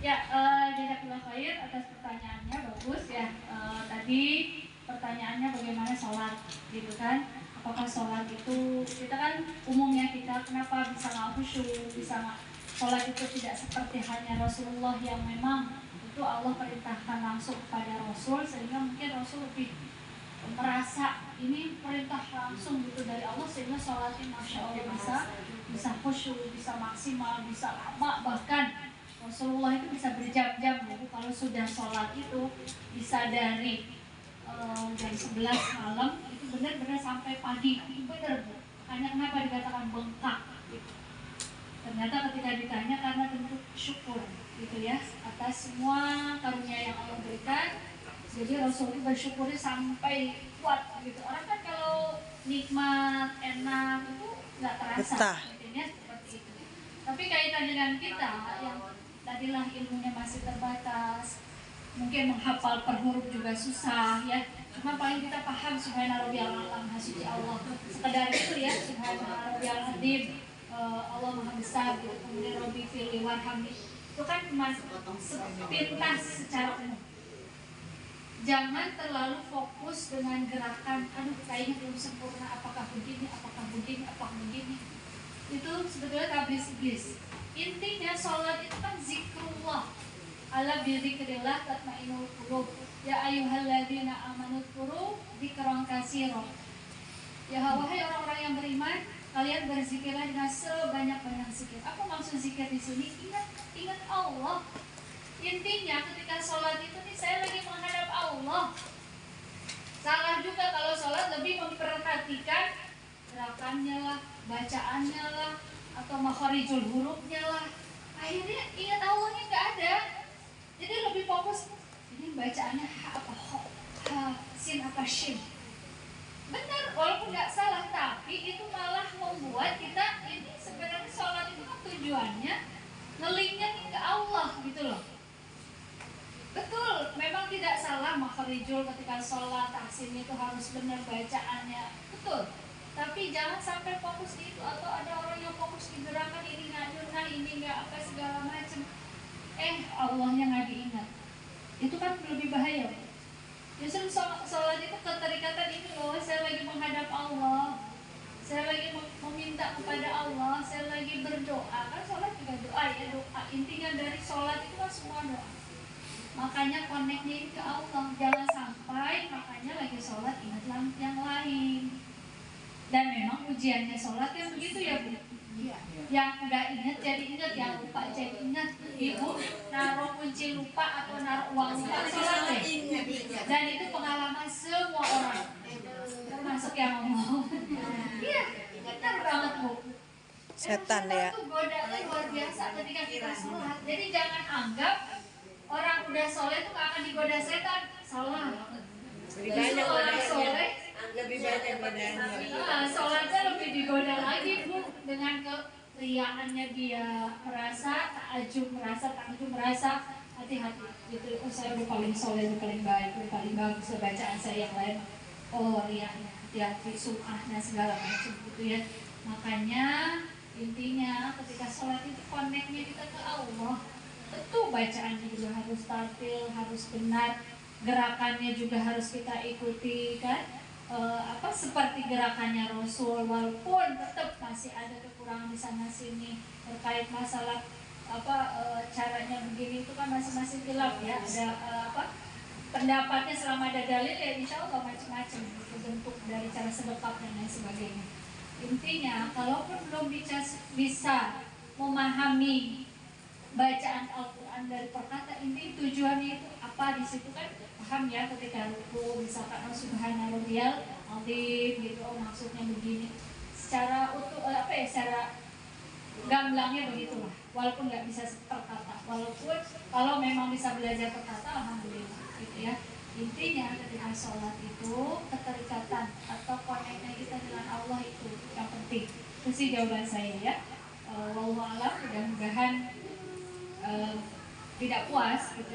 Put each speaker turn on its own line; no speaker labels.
Ya, jazakallahu khair atas pertanyaannya, bagus ya. Tadi pertanyaannya bagaimana sholat, gitu kan? Apakah sholat itu, kita kan umumnya kita kenapa bisa nggak khusyuk, bisa nggak sholat itu tidak seperti hanya Rasulullah yang memang itu Allah perintahkan langsung kepada Rasul, sehingga mungkin Rasul lebih merasa ini perintah langsung gitu dari Allah, sehingga sholatnya masya Allah bisa khusyuk, bisa maksimal, bisa lama, bahkan Rasulullah itu bisa berjam-jam. Jadi kalau sudah sholat itu bisa dari jam 11 malam itu benar-benar sampai pagi, itu benar Bu. Hanya kenapa dikatakan bengkak gitu. Ternyata ketika ditanya karena bentuk syukur gitu ya atas semua karunia yang Allah berikan. Jadi Rasul itu bersyukurnya sampai kuat gitu. Orang kan kalau nikmat, enak itu nggak terasa, intinya seperti itu. Tapi kaitan dengan kita yang tadilah ilmunya masih terbatas, mungkin menghafal per huruf juga susah ya. Cuma paling kita paham subhana rabbiyal a'la, maha suci Allah. Sekedar itu ya, subhana rabbiyal azim, Allah maha besar gitu. Kemudian rabbi firli warhamni. Itu kan cuma sepintas secara umum. Jangan terlalu fokus dengan gerakan, aduh kayaknya belum sempurna, apakah begini, apakah begini, apakah begini. Itu sebetulnya tablis iblis. Intinya sholat itu kan zikrullah. Ala bizikrillah tatma'innul qulub. Ya ayyuhalladzina amanu dzkuru dzikran katsiran. Ya wahai orang-orang yang beriman, kalian berzikirlah dengan sebanyak-banyak zikir. Apa maksud zikir di sini? Ingat Allah. Intinya ketika sholat itu nih saya lagi menghadap Allah. Salah juga kalau sholat lebih memperhatikan gerakannya lah, bacaannya lah, atau makharijul hurufnya lah. Akhirnya ingat Allahnya nggak ada. Jadi lebih fokus ini bacaannya ha apa ho, ha, sin apa shin. Benar, walaupun nggak salah, tapi itu malah membuat kita ini sebenarnya sholat itu kan tujuannya ngelingnya ke Allah gitu loh. Betul, memang tidak salah makharijul ketika sholat, tahsin itu harus benar bacaannya, betul. Tapi jangan sampai fokus di itu, atau ada orang yang fokus di gerakan ini nggak nyunah, ini nggak apa segala macam. Allahnya nggak diingat. Itu kan lebih bahaya. Justru sholat itu keterikatan ini loh, saya lagi menghadap Allah, saya lagi meminta kepada Allah, saya lagi berdoa. Kan sholat juga doa ya, doa. Intinya dari sholat itu kan semua doa. Makanya connect-nya ke Allah. Jangan sampai makanya lagi sholat ingat yang lain. Dan memang ujiannya sholat yang begitu ya Bu. Yang nggak ingat jadi ingat, yang lupa jadi ingat. Ibu naruh kunci lupa atau naruh uang lupa sholat deh. Dan itu pengalaman semua orang, termasuk yang ngomong. Iya, benar banget Bu.
Setan ya.
Itu godaannya luar biasa ketika kita sholat. Jadi jangan anggap orang udah soleh itu gak akan digoda setan. Salah.
Lebih banyak
orang soleh
lebih banyak godanya.
Sholatnya lebih digoda lagi Bu, dengan keriaannya dia, merasa takjub, merasa hati-hati gitu. Oh saya udah paling soleh, udah paling baik, udah paling bagus, bacaan saya yang lain. Oh riaknya, hati-hati, sum'ahnya segala macam gitu ya. Makanya intinya ketika sholat itu connect-nya kita ke Allah. Tentu bacaannya juga harus tartil, harus benar, gerakannya juga harus kita ikuti kan, seperti gerakannya Rasul, walaupun tetap masih ada kekurangan di sana sini terkait masalah caranya begini itu kan masih khilaf ya, ada pendapatnya. Selama ada dalil ya insya Allah macam-macam bentuk dari cara sedekap dan lain sebagainya. Intinya kalaupun belum bisa memahami bacaan Al-Quran dari perkata, inti tujuannya itu apa di situ kan paham ya. Ketika ruku misalkan subhana rabbiyal azim gitu, oh maksudnya begini secara utuh, secara gamblangnya begitulah, walaupun nggak bisa perkata. Walaupun kalau memang bisa belajar perkata alhamdulillah gitu ya. Intinya ketika sholat itu keterikatan atau koneknya kita dengan Allah itu yang penting. Itu sih jawaban saya ya. Wallahu a'lam, mudah-mudahan tidak puas gitu